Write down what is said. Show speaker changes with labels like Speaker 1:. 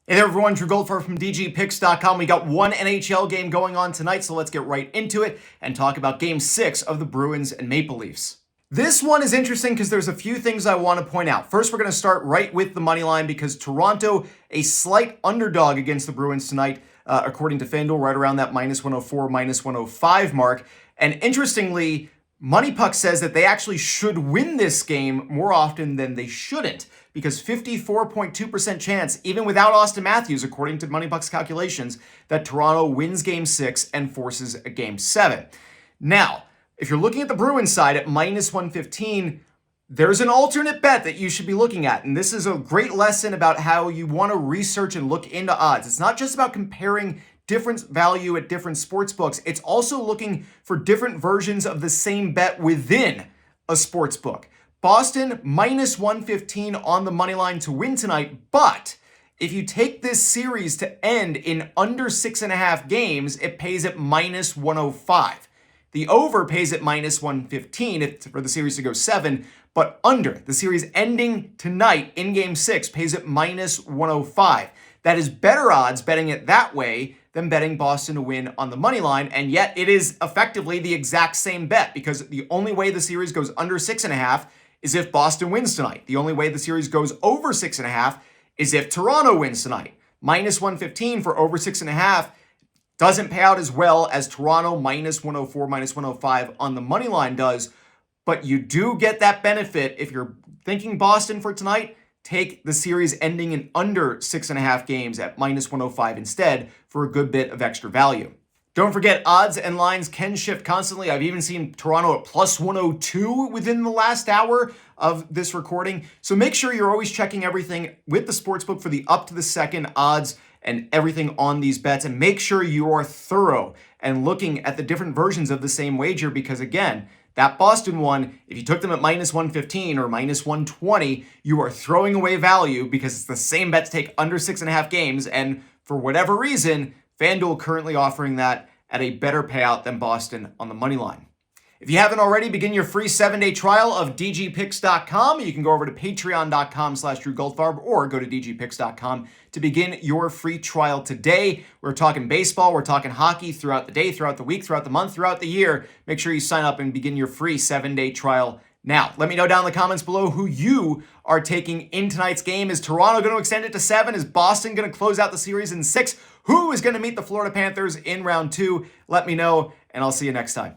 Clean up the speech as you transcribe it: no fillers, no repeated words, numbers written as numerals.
Speaker 1: Hey there, everyone. Drew Goldfarb from DGPicks.com. We got one NHL game going on tonight, so let's get right into it and talk about Game 6 of the Bruins and Maple Leafs. This one is interesting because there's a few things I want to point out. First, we're going to start right with the money line because Toronto, a slight underdog against the Bruins tonight, according to FanDuel, right around that minus 104, minus 105 mark. And interestingly, MoneyPuck says that they actually should win this game more often than they shouldn't, because 54.2% chance, even without Austin Matthews, according to MoneyPuck's calculations, that Toronto wins Game 6 and forces a Game 7. Now, if you're looking at the Bruins side at minus 115, there's an alternate bet that you should be looking at, and this is a great lesson about how you want to research and look into odds. It's not just about comparing different value at different sports books. It's also looking for different versions of the same bet within a sports book. Boston minus 115 on the money line to win tonight, but if you take this series to end in under 6.5 games, it pays at minus 105. The over pays at minus 115 for the series to go 7, but under, the series ending tonight in Game 6, pays at minus 105. That is better odds betting it that way than betting Boston to win on the money line, and yet it is effectively the exact same bet because the only way the series goes under 6.5 is if Boston wins tonight. The only way the series goes over 6.5 is if Toronto wins tonight. Minus 115 for over 6.5 doesn't pay out as well as Toronto minus 104, minus 105 on the money line does, but you do get that benefit if you're thinking Boston for tonight. Take the series ending in under 6.5 games at minus 105 instead for a good bit of extra value. Don't forget, odds and lines can shift constantly. I've even seen Toronto at plus 102 within the last hour of this recording. So make sure you're always checking everything with the sportsbook for the up to the second odds and everything on these bets. And make sure you are thorough and looking at the different versions of the same wager because, again, that Boston one, if you took them at minus 115 or minus 120, you are throwing away value because it's the same bet to take under 6.5 games. And for whatever reason, FanDuel currently offering that at a better payout than Boston on the money line. If you haven't already, begin your free 7-day trial of DGPicks.com. You can go over to patreon.com/Drew Goldfarb or go to DGPicks.com to begin your free trial today. We're talking baseball, we're talking hockey throughout the day, throughout the week, throughout the month, throughout the year. Make sure you sign up and begin your free 7-day trial now. Let me know down in the comments below who you are taking in tonight's game. Is Toronto going to extend it to 7? Is Boston going to close out the series in 6? Who is going to meet the Florida Panthers in round 2? Let me know, and I'll see you next time.